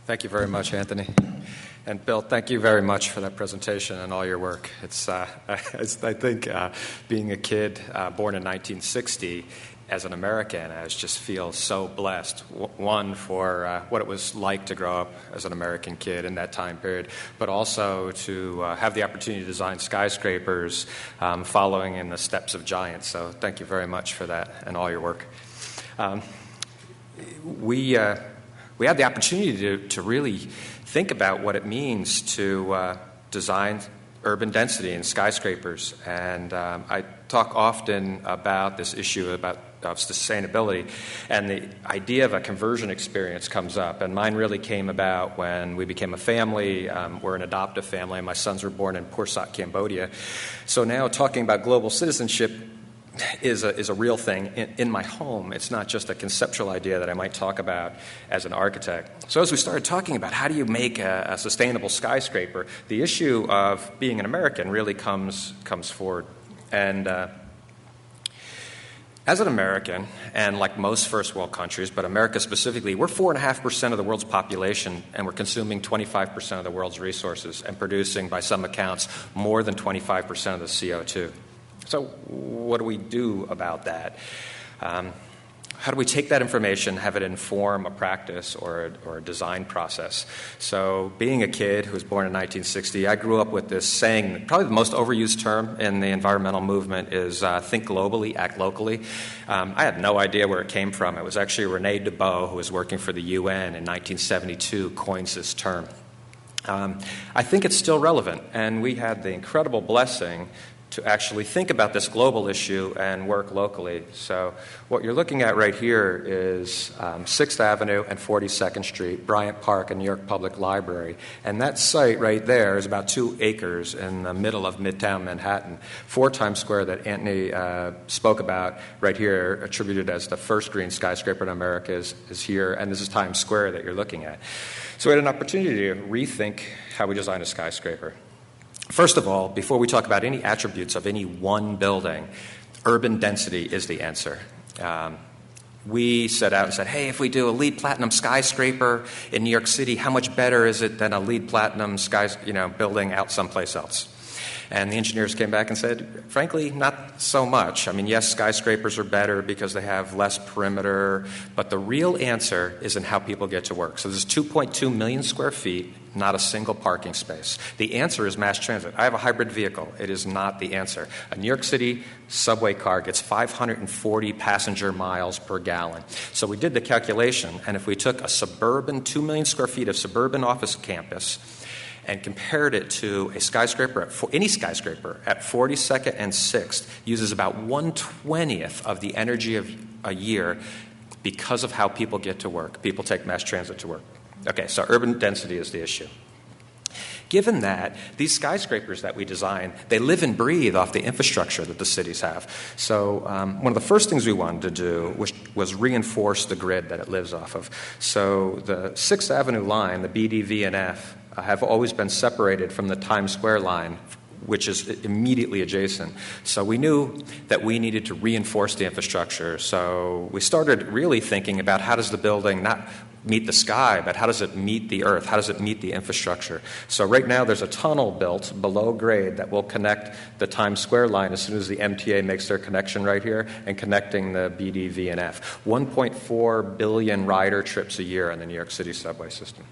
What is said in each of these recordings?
Thank you very much, Anthony. And Bill, thank you very much for that presentation and all your work. It's, I think being a kid born in 1960 as an American, I just feel so blessed. One, for what it was like to grow up as an American kid in that time period, but also to have the opportunity to design skyscrapers following in the steps of giants. So thank you very much for that and all your work. We had the opportunity to really think about what it means to design urban density in skyscrapers. And I talk often about this issue of sustainability, and the idea of a conversion experience comes up. And mine really came about when we became a family. We're an adoptive family, and my sons were born in Pursat, Cambodia. So now talking about global citizenship is a real thing in my home. It's not just a conceptual idea that I might talk about as an architect. So as we started talking about how do you make a sustainable skyscraper, the issue of being an American really comes forward. And as an American, and like most first world countries, but America specifically, we're 4.5% of the world's population, and we're consuming 25% of the world's resources and producing, by some accounts, more than 25% of the CO2. So what do we do about that? How do we take that information, have it inform a practice or a design process? So being a kid who was born in 1960, I grew up with this saying, probably the most overused term in the environmental movement is think globally, act locally. I had no idea where it came from. It was actually René Ctbuh, who was working for the UN in 1972, coins this term. I think it's still relevant, and we had the incredible blessing to actually think about this global issue and work locally. So what you're looking at right here is 6th Avenue and 42nd Street, Bryant Park and New York Public Library. And that site right there is about 2 acres in the middle of Midtown Manhattan. 4 Times Square that Anthony spoke about right here, attributed as the first green skyscraper in America, is here. And this is Times Square that you're looking at. So we had an opportunity to rethink how we design a skyscraper. First of all, before we talk about any attributes of any one building, urban density is the answer. We set out and said, hey, if we do a LEED Platinum skyscraper in New York City, how much better is it than a LEED Platinum building out someplace else? And the engineers came back and said, frankly, not so much. I mean, yes, skyscrapers are better because they have less perimeter, but the real answer is in how people get to work. So there's 2.2 million square feet, not a single parking space. The answer is mass transit. I have a hybrid vehicle. It is not the answer. A New York City subway car gets 540 passenger miles per gallon. So we did the calculation, and if we took a suburban, 2 million square feet of suburban office campus and compared it to a skyscraper, any skyscraper at 42nd and 6th, uses about 1/20th of the energy of a year because of how people get to work. People take mass transit to work. Okay, so urban density is the issue. Given that, these skyscrapers that we design, they live and breathe off the infrastructure that the cities have. So one of the first things we wanted to do was reinforce the grid that it lives off of. So the 6th Avenue line, the BD, and F, have always been separated from the Times Square line, which is immediately adjacent. So we knew that we needed to reinforce the infrastructure. So we started really thinking about how does the building not meet the sky, but how does it meet the earth? How does it meet the infrastructure? So right now there's a tunnel built below grade that will connect the Times Square line as soon as the MTA makes their connection right here and connecting the BD, V, and F. 1.4 billion rider trips a year on the New York City subway system.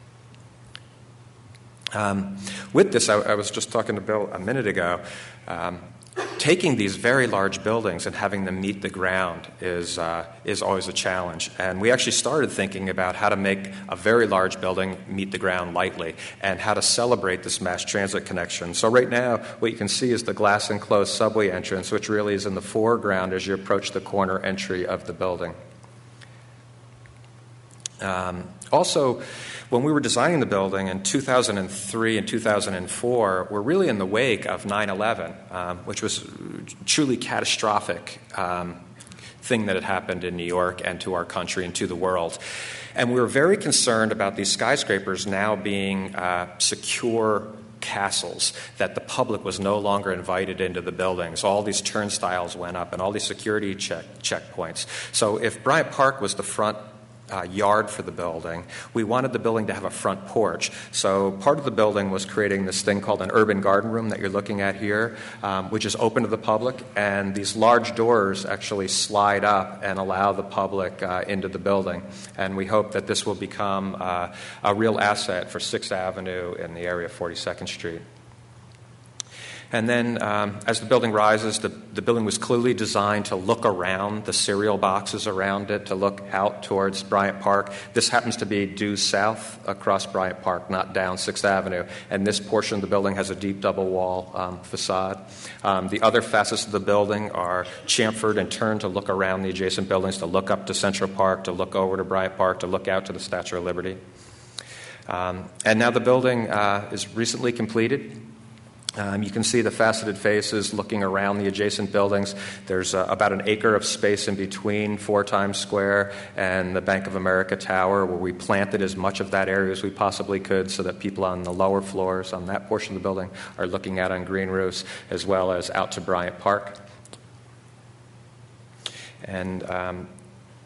With this, I was just talking to Bill a minute ago. Taking these very large buildings and having them meet the ground is always a challenge. And we actually started thinking about how to make a very large building meet the ground lightly and how to celebrate this mass transit connection. So right now, what you can see is the glass-enclosed subway entrance, which really is in the foreground as you approach the corner entry of the building. Also, when we were designing the building in 2003 and 2004, we're really in the wake of 9/11, which was a truly catastrophic thing that had happened in New York and to our country and to the world. And we were very concerned about these skyscrapers now being secure castles, that the public was no longer invited into the buildings. All these turnstiles went up and all these security checkpoints. So if Bryant Park was the front yard for the building, we wanted the building to have a front porch. So part of the building was creating this thing called an urban garden room that you're looking at here, which is open to the public, and these large doors actually slide up and allow the public into the building. And we hope that this will become a real asset for 6th Avenue in the area of 42nd Street. And then as the building rises, the building was clearly designed to look around the cereal boxes around it, to look out towards Bryant Park. This happens to be due south across Bryant Park, not down 6th Avenue. And this portion of the building has a deep double wall facade. The other facets of the building are chamfered and turned to look around the adjacent buildings, to look up to Central Park, to look over to Bryant Park, to look out to the Statue of Liberty. And now the building is recently completed. You can see the faceted faces looking around the adjacent buildings. There's about an acre of space in between 4 Times Square and the Bank of America Tower, where we planted as much of that area as we possibly could so that people on the lower floors on that portion of the building are looking out on green roofs, as well as out to Bryant Park. And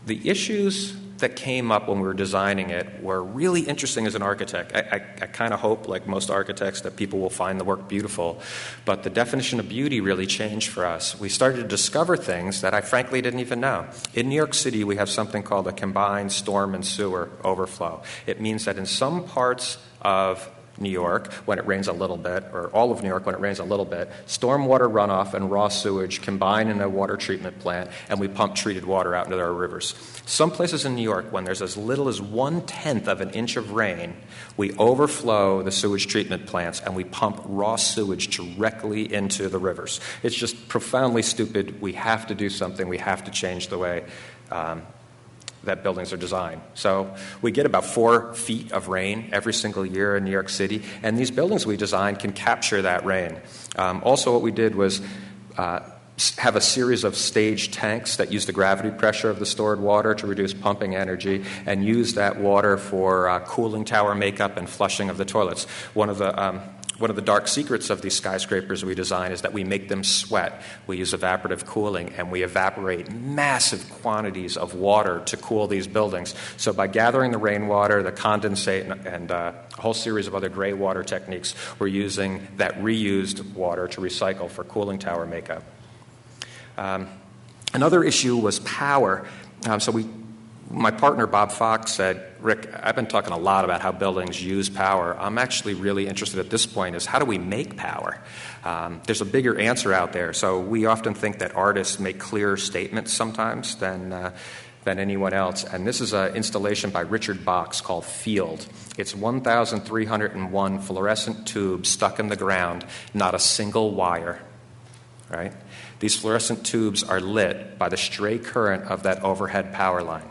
the issues that came up when we were designing it were really interesting as an architect. I kind of hope, like most architects, that people will find the work beautiful. But the definition of beauty really changed for us. We started to discover things that I frankly didn't even know. In New York City, we have something called a combined storm and sewer overflow. It means that in some parts of New York, when it rains a little bit, or all of New York when it rains a little bit, stormwater runoff and raw sewage combine in a water treatment plant, and we pump treated water out into our rivers. Some places in New York, when there's as little as 1/10 of an inch of rain, we overflow the sewage treatment plants and we pump raw sewage directly into the rivers. It's just profoundly stupid. We have to do something. We have to change the way that buildings are designed. So we get about 4 feet of rain every single year in New York City, and these buildings we designed can capture that rain. Also, what we did was have a series of staged tanks that use the gravity pressure of the stored water to reduce pumping energy, and use that water for cooling tower makeup and flushing of the toilets. One of the dark secrets of these skyscrapers we design is that we make them sweat. We use evaporative cooling, and we evaporate massive quantities of water to cool these buildings. So by gathering the rainwater, the condensate, and a whole series of other gray water techniques, we're using that reused water to recycle for cooling tower makeup. Another issue was power. My partner, Bob Fox, said, "Rick, I've been talking a lot about how buildings use power. I'm actually really interested at this point is how do we make power?" There's a bigger answer out there. So we often think that artists make clearer statements sometimes than anyone else. And this is an installation by Richard Box called Field. It's 1,301 fluorescent tubes stuck in the ground, not a single wire, right? These fluorescent tubes are lit by the stray current of that overhead power line.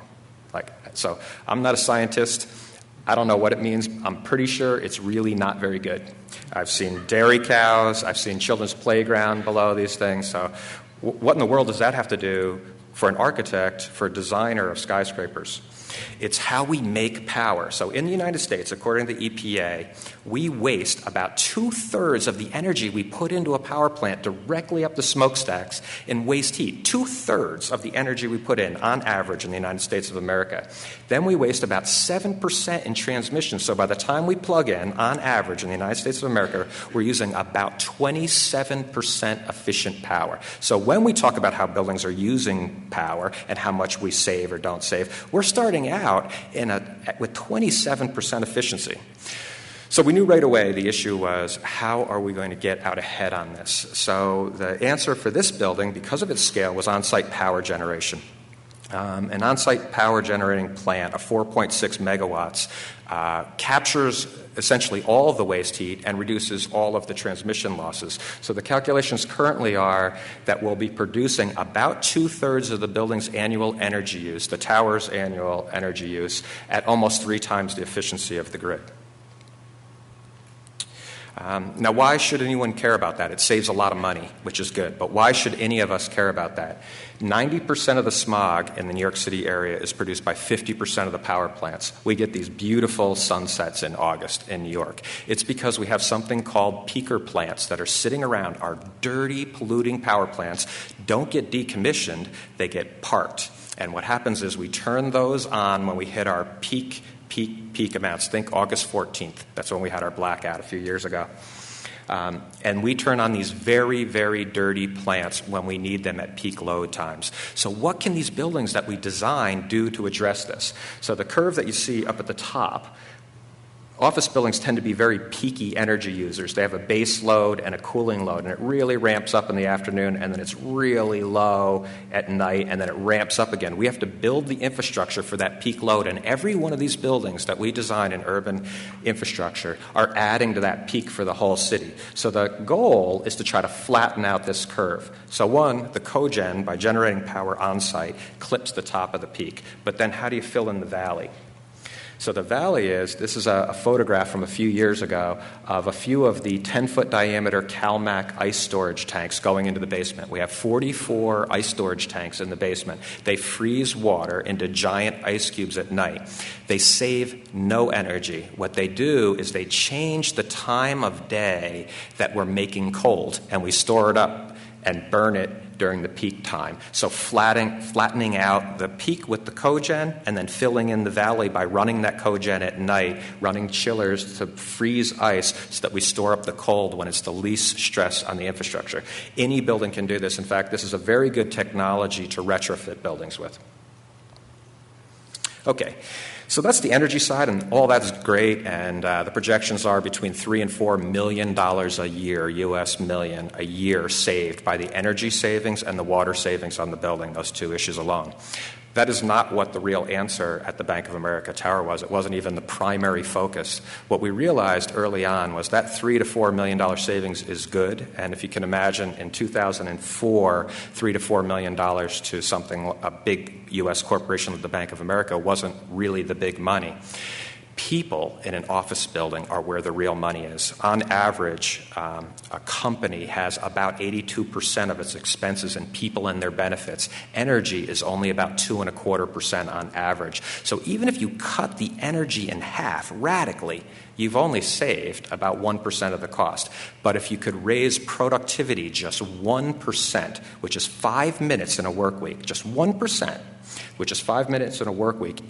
So I'm not a scientist. I don't know what it means. I'm pretty sure it's really not very good. I've seen dairy cows. I've seen children's playground below these things. So what in the world does that have to do for an architect, for a designer of skyscrapers? It's how we make power. So in the United States, according to the EPA, we waste about 2/3 of the energy we put into a power plant directly up the smokestacks in waste heat. 2/3 of the energy we put in, on average, in the United States of America. Then we waste about 7% in transmission. So by the time we plug in, on average, in the United States of America, we're using about 27% efficient power. So when we talk about how buildings are using power and how much we save or don't save, we're starting out with 27% efficiency. So we knew right away the issue was, how are we going to get out ahead on this? So the answer for this building, because of its scale, was on-site power generation. An on-site power generating plant of 4.6 megawatts captures essentially all of the waste heat and reduces all of the transmission losses. So the calculations currently are that we'll be producing about 2/3 of the building's annual energy use, the tower's annual energy use, at almost 3 times the efficiency of the grid. Now, why should anyone care about that? It saves a lot of money, which is good. But why should any of us care about that? 90% of the smog in the New York City area is produced by 50% of the power plants. We get these beautiful sunsets in August in New York. It's because we have something called peaker plants that are sitting around. Our dirty, polluting power plants don't get decommissioned, they get parked. And what happens is we turn those on when we hit our peak amounts. Think August 14th. That's when we had our blackout a few years ago. And we turn on these very, very dirty plants when we need them at peak load times. So what can these buildings that we design do to address this? So the curve that you see up at the top, office buildings tend to be very peaky energy users. They have a base load and a cooling load, and it really ramps up in the afternoon, and then it's really low at night, and then it ramps up again. We have to build the infrastructure for that peak load, and every one of these buildings that we design in urban infrastructure are adding to that peak for the whole city. So the goal is to try to flatten out this curve. So one, the cogen, by generating power on-site, clips the top of the peak. But then how do you fill in the valley? So the valley this is a photograph from a few years ago of a few of the 10-foot diameter CalMac ice storage tanks going into the basement. We have 44 ice storage tanks in the basement. They freeze water into giant ice cubes at night. They save no energy. What they do is they change the time of day that we're making cold, and we store it up and burn it during the peak time. So flattening out the peak with the cogen and then filling in the valley by running that cogen at night, running chillers to freeze ice so that we store up the cold when it's the least stress on the infrastructure. Any building can do this. In fact, this is a very good technology to retrofit buildings with. Okay. So that's the energy side, and all that is great, and the projections are between $3 and $4 million a year, U.S. million, a year saved by the energy savings and the water savings on the building, those two issues alone. That is not what the real answer at the Bank of America Tower was. It wasn't even the primary focus. What we realized early on was that $3 to $4 million savings is good, and if you can imagine, in 2004, $3 to $4 million to something, a big U.S. corporation like the Bank of America wasn't really the big money. People in an office building are where the real money is. On average, a company has about 82% of its expenses in people and their benefits. Energy is only about 2.25% on average. So even if you cut the energy in half radically, you've only saved about 1% of the cost. But if you could raise productivity just 1%, which is 5 minutes in a work week, just 1%, which is 5 minutes in a work week,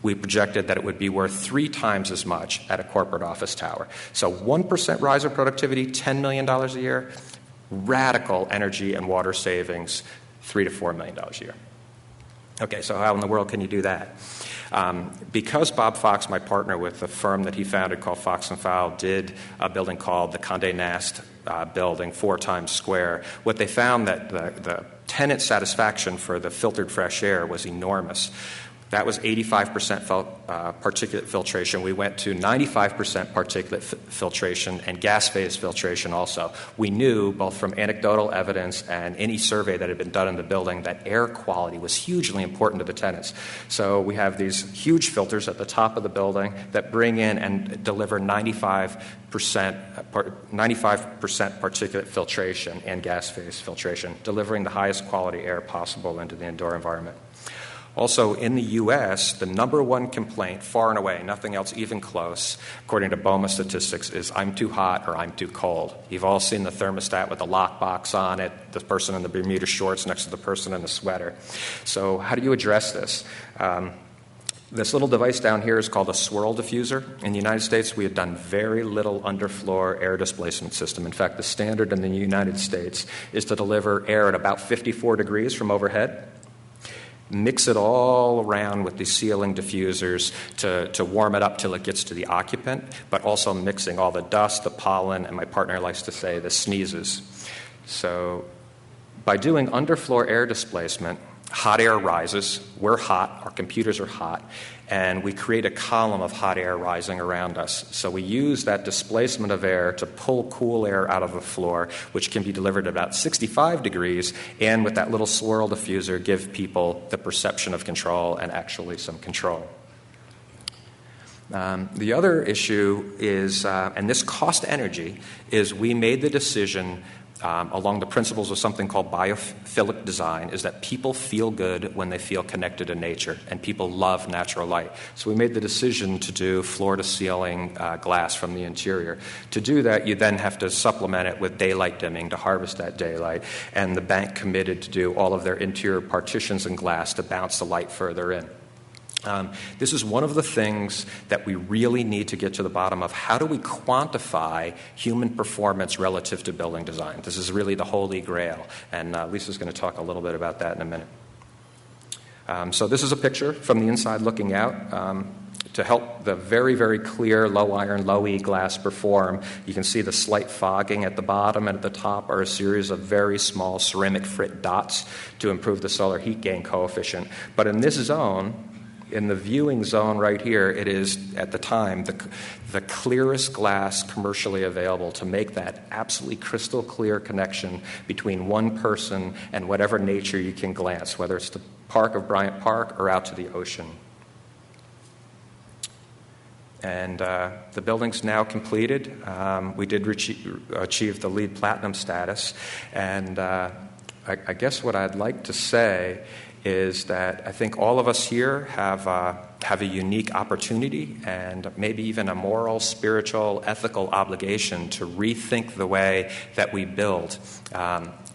we projected that it would be worth 3 times as much at a corporate office tower. So 1% rise in productivity, $10 million a year, radical energy and water savings, $3 to $4 million a year. Okay, so how in the world can you do that? Because Bob Fox, my partner with the firm that he founded called Fox & Fowle, did a building called the Condé Nast building, 4 Times Square, what they found that the tenant satisfaction for the filtered fresh air was enormous. That was 85% particulate filtration. We went to 95% particulate filtration and gas phase filtration also. We knew, both from anecdotal evidence and any survey that had been done in the building, that air quality was hugely important to the tenants. So we have these huge filters at the top of the building that bring in and deliver 95% particulate filtration and gas phase filtration, delivering the highest quality air possible into the indoor environment. Also, in the U.S., the number one complaint, far and away, nothing else even close, according to BOMA statistics, is I'm too hot or I'm too cold. You've all seen the thermostat with the lockbox on it, the person in the Bermuda shorts next to the person in the sweater. So how do you address this? This little device down here is called a Swirl Diffuser. In the United States, we have done very little underfloor air displacement system. In fact, the standard in the United States is to deliver air at about 54 degrees from overhead. Mix it all around with the ceiling diffusers to warm it up till it gets to the occupant, but also mixing all the dust, the pollen, and my partner likes to say the sneezes. So by doing underfloor air displacement, hot air rises. We're hot. Our computers are hot. And we create a column of hot air rising around us. So we use that displacement of air to pull cool air out of the floor, which can be delivered at about 65 degrees, and with that little swirl diffuser, give people the perception of control and actually some control. The other issue is, and this cost energy, is we made the decision along the principles of something called biophilic design, is that people feel good when they feel connected to nature, and people love natural light. So we made the decision to do floor-to-ceiling glass from the interior. To do that, you then have to supplement it with daylight dimming to harvest that daylight, and the bank committed to do all of their interior partitions in glass to bounce the light further in. This is one of the things that we really need to get to the bottom of. How do we quantify human performance relative to building design? This is really the holy grail, and Lisa's going to talk a little bit about that in a minute. So this is a picture from the inside looking out. To help the very, very clear low iron, low E glass perform, you can see the slight fogging at the bottom, and at the top are a series of very small ceramic frit dots to improve the solar heat gain coefficient. But in this zone, in the viewing zone right here, it is, at the time, the clearest glass commercially available to make that absolutely crystal clear connection between one person and whatever nature you can glance, whether it's the park of Bryant Park or out to the ocean. And the building's now completed. We did achieve the LEED Platinum status. And I guess what I'd like to say is that I think all of us here have a unique opportunity and maybe even a moral, spiritual, ethical obligation to rethink the way that we build.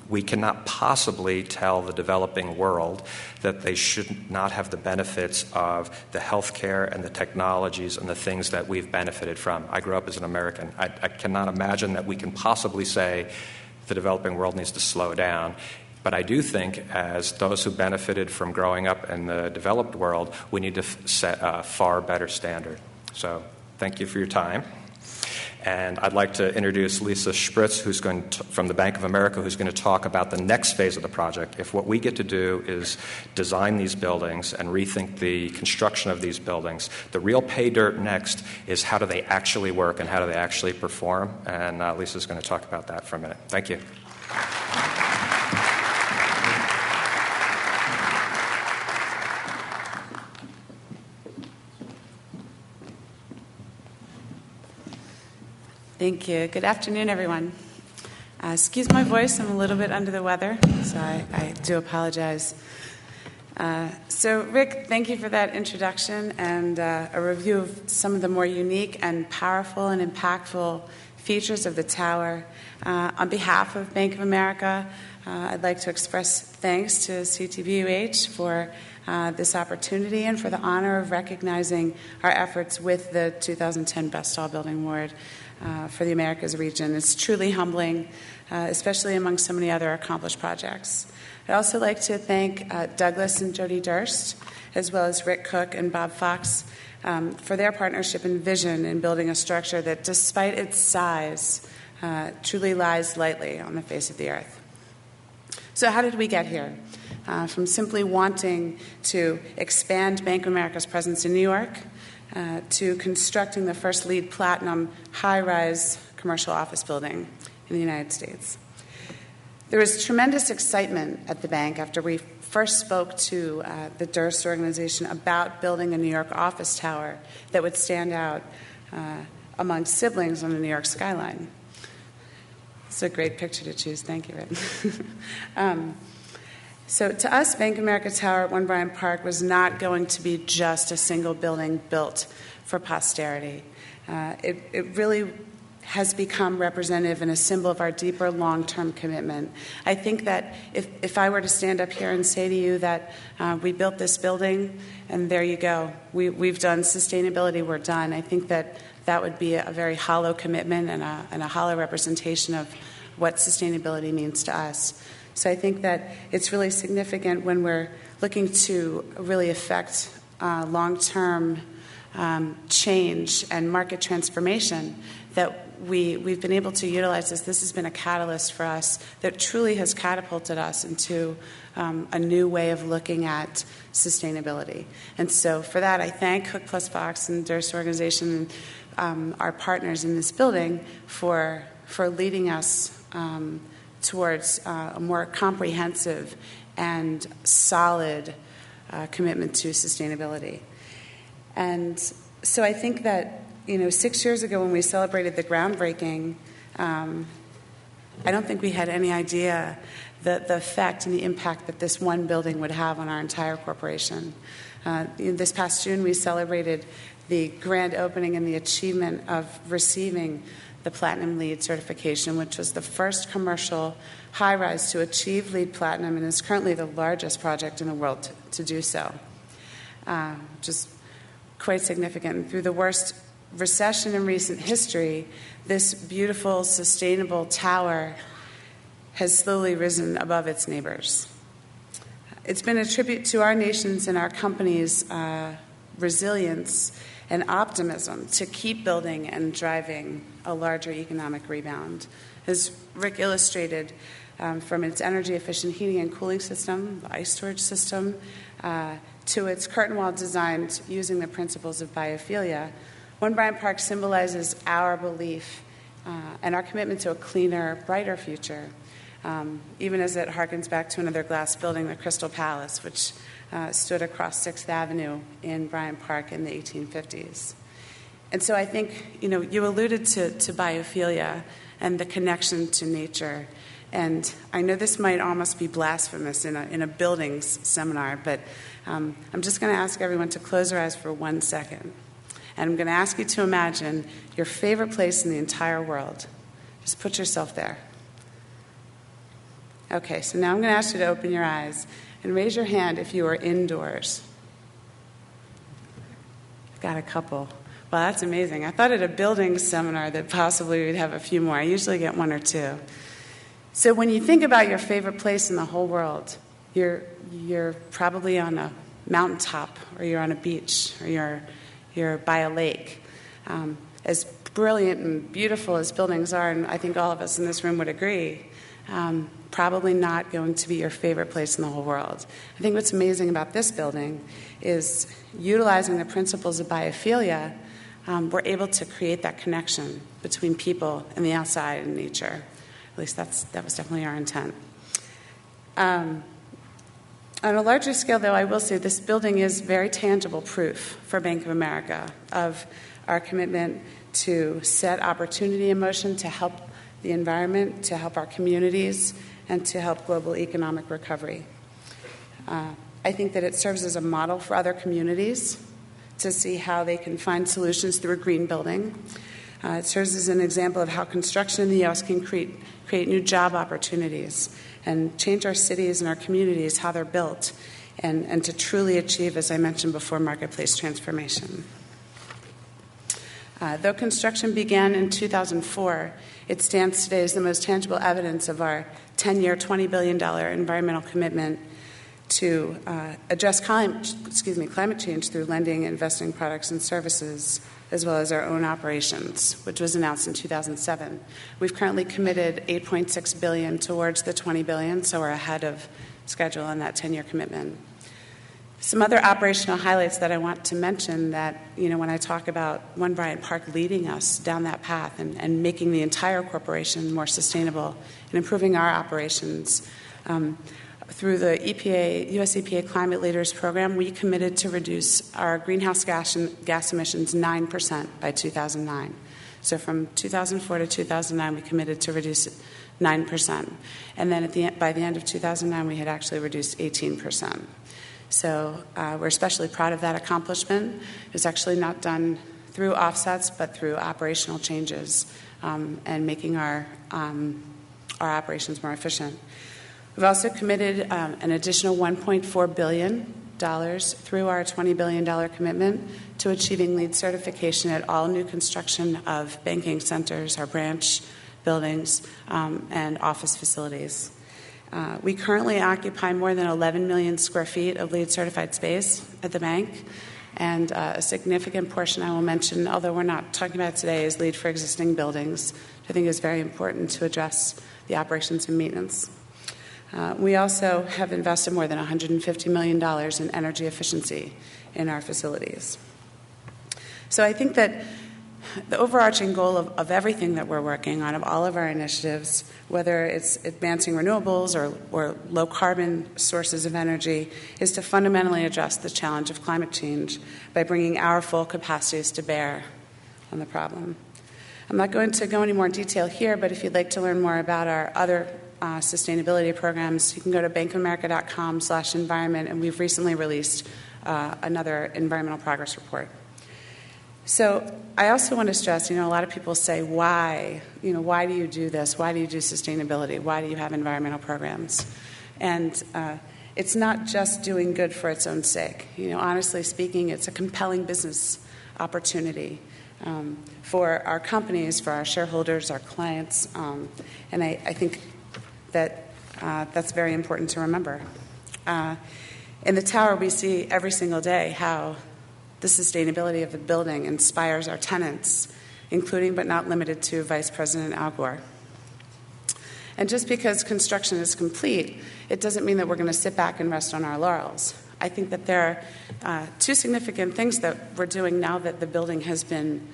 We cannot possibly tell the developing world that they should not have the benefits of the healthcare and the technologies and the things that we've benefited from. I grew up as an American. I cannot imagine that we can possibly say the developing world needs to slow down. But I do think, as those who benefited from growing up in the developed world, we need to set a far better standard. So thank you for your time. And I'd like to introduce Lisa Shpritz, from the Bank of America, who's going to talk about the next phase of the project. If what we get to do is design these buildings and rethink the construction of these buildings, the real pay dirt next is how do they actually work and how do they actually perform. And Lisa's going to talk about that for a minute. Thank you. Thank you. Good afternoon, everyone. Excuse my voice. I'm a little bit under the weather, so I do apologize. So, Rick, thank you for that introduction and a review of some of the more unique and powerful and impactful features of the tower. On behalf of Bank of America, I'd like to express thanks to Ctbuh for this opportunity and for the honor of recognizing our efforts with the 2010 Best Tall Building Award for the Americas region. It's truly humbling, especially among so many other accomplished projects. I'd also like to thank Douglas and Jody Durst, as well as Rick Cook and Bob Fox, for their partnership and vision in building a structure that, despite its size, truly lies lightly on the face of the earth. So how did we get here? From simply wanting to expand Bank of America's presence in New York to constructing the first LEED Platinum high-rise commercial office building in the United States. There was tremendous excitement at the bank after we first spoke to the Durst organization about building a New York office tower that would stand out among siblings on the New York skyline. It's a great picture to choose. Thank you, Ed. So to us, Bank of America Tower at 1 Bryant Park was not going to be just a single building built for posterity. It really has become representative and a symbol of our deeper long-term commitment. I think that if I were to stand up here and say to you that we built this building and there you go, we've done sustainability, we're done, I think that that would be a very hollow commitment and a hollow representation of what sustainability means to us. So I think that it's really significant when we're looking to really affect long-term change and market transformation that we've been able to utilize this. This has been a catalyst for us that truly has catapulted us into a new way of looking at sustainability. And so for that, I thank Cook Plus Fox and Durst Organization and our partners in this building for leading us towards a more comprehensive and solid commitment to sustainability. And so I think that, 6 years ago when we celebrated the groundbreaking I don't think we had any idea the effect and the impact that this one building would have on our entire corporation. This past June, we celebrated the grand opening and the achievement of receiving the Platinum LEED certification, which was the first commercial high-rise to achieve LEED Platinum and is currently the largest project in the world to do so, which is quite significant. Through the worst recession in recent history, this beautiful, sustainable tower has slowly risen above its neighbors. It's been a tribute to our nation's and our company's resilience and optimism to keep building and driving a larger economic rebound. As Rick illustrated, from its energy-efficient heating and cooling system, the ice storage system, to its curtain wall designed using the principles of biophilia, One Bryant Park symbolizes our belief and our commitment to a cleaner, brighter future, even as it harkens back to another glass building, the Crystal Palace, which stood across 6th Avenue in Bryant Park in the 1850s. And so I think, you alluded to biophilia and the connection to nature. And I know this might almost be blasphemous in a buildings seminar, but I'm just going to ask everyone to close their eyes for 1 second. And I'm going to ask you to imagine your favorite place in the entire world. Just put yourself there. Okay, so now I'm going to ask you to open your eyes and raise your hand if you are indoors. I've got a couple. Well, that's amazing. I thought at a building seminar that possibly we'd have a few more. I usually get 1 or 2. So when you think about your favorite place in the whole world, you're probably on a mountaintop, or you're on a beach, or you're by a lake. As brilliant and beautiful as buildings are, and I think all of us in this room would agree, probably not going to be your favorite place in the whole world. I think what's amazing about this building is utilizing the principles of biophilia, we're able to create that connection between people and the outside and nature. At least that was definitely our intent. On a larger scale, though, I will say this building is very tangible proof for Bank of America of our commitment to set opportunity in motion to help the environment, to help our communities, and to help global economic recovery. I think that it serves as a model for other communities to see how they can find solutions through a green building. It serves as an example of how construction in the U.S. can create new job opportunities and change our cities and our communities, how they're built, and to truly achieve, as I mentioned before, marketplace transformation. Though construction began in 2004, it stands today as the most tangible evidence of our 10-year, $20 billion environmental commitment to address climate change through lending, investing products and services, as well as our own operations, which was announced in 2007. We've currently committed $8.6 billion towards the $20 billion, so we're ahead of schedule on that 10-year commitment. Some other operational highlights that I want to mention that, when I talk about One Bryant Park leading us down that path and making the entire corporation more sustainable and improving our operations, through the U.S. EPA Climate Leaders Program, we committed to reduce our greenhouse gas emissions 9% by 2009. So from 2004 to 2009, we committed to reduce it 9%. And then by the end of 2009, we had actually reduced 18%. So we're especially proud of that accomplishment. It was actually not done through offsets, but through operational changes and making our operations more efficient. We've also committed an additional $1.4 billion through our $20 billion commitment to achieving LEED certification at all new construction of banking centers, our branch buildings, and office facilities. We currently occupy more than 11 million square feet of LEED certified space at the bank, and a significant portion I will mention, although we're not talking about it today, is LEED for existing buildings, which I think is very important to address the operations and maintenance. We also have invested more than $150 million in energy efficiency in our facilities. So I think that the overarching goal of everything that we're working on, of all of our initiatives, whether it's advancing renewables or low-carbon sources of energy, is to fundamentally address the challenge of climate change by bringing our full capacities to bear on the problem. I'm not going to go any more detail here, but if you'd like to learn more about our other sustainability programs, you can go to bankofamerica.com/environment, and we've recently released another environmental progress report. So I also want to stress, a lot of people say, why? Why do you do this? Why do you do sustainability? Why do you have environmental programs? And it's not just doing good for its own sake. Honestly speaking, it's a compelling business opportunity for our companies, for our shareholders, our clients, and I think that that's very important to remember. In the tower, we see every single day how the sustainability of the building inspires our tenants, including but not limited to Vice President Al Gore. And just because construction is complete, it doesn't mean that we're going to sit back and rest on our laurels. I think that there are two significant things that we're doing now that the building has been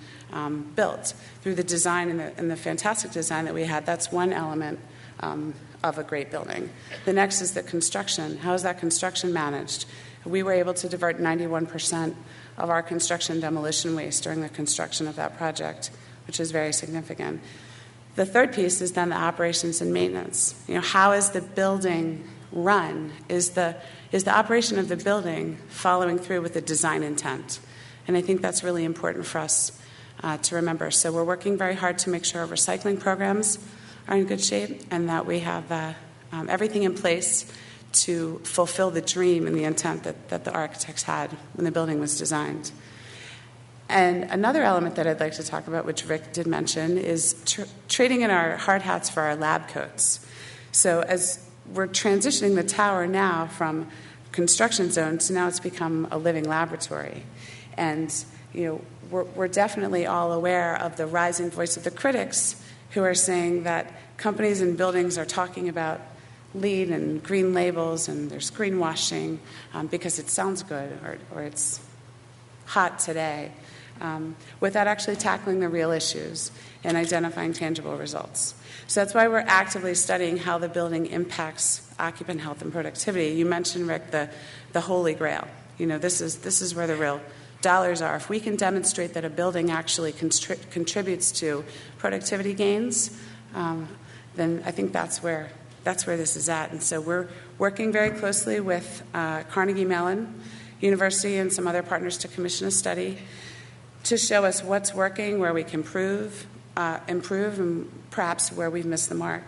built through the design and the fantastic design that we had. That's one element of a great building. The next is the construction. How is that construction managed? We were able to divert 91% of our construction demolition waste during the construction of that project, which is very significant. The third piece is then the operations and maintenance. How is the building run? Is the operation of the building following through with the design intent? And I think that's really important for us to remember. So we're working very hard to make sure our recycling programs are in good shape and that we have everything in place to fulfill the dream and the intent that the architects had when the building was designed. And another element that I'd like to talk about, which Rick did mention, is trading in our hard hats for our lab coats. So as we're transitioning the tower now from construction zone to now it's become a living laboratory. And we're definitely all aware of the rising voice of the critics who are saying that companies and buildings are talking about LEED and green labels and there's greenwashing because it sounds good or it's hot today, without actually tackling the real issues and identifying tangible results. So that's why we're actively studying how the building impacts occupant health and productivity. You mentioned, Rick, the holy grail. This is where the real dollars are. If we can demonstrate that a building actually contributes to productivity gains, then I think that's where this is at. And so we're working very closely with Carnegie Mellon University and some other partners to commission a study to show us what's working, where we can improve, and perhaps where we've missed the mark.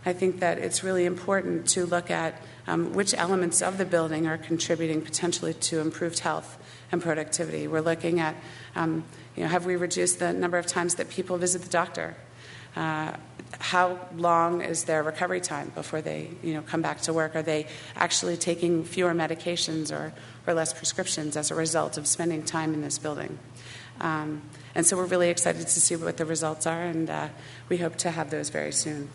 I think that it's really important to look at which elements of the building are contributing potentially to improved health and productivity. We're looking at, have we reduced the number of times that people visit the doctor? How long is their recovery time before they, come back to work? Are they actually taking fewer medications or less prescriptions as a result of spending time in this building? And so we're really excited to see what the results are, and we hope to have those very soon.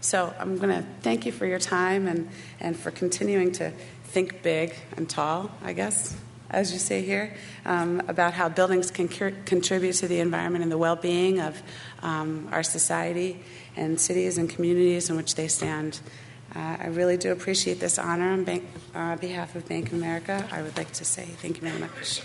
So I'm going to thank you for your time and for continuing to think big and tall, I guess, as you say here, about how buildings can contribute to the environment and the well-being of our society and cities and communities in which they stand. I really do appreciate this honor on behalf of Bank of America. I would like to say thank you very much.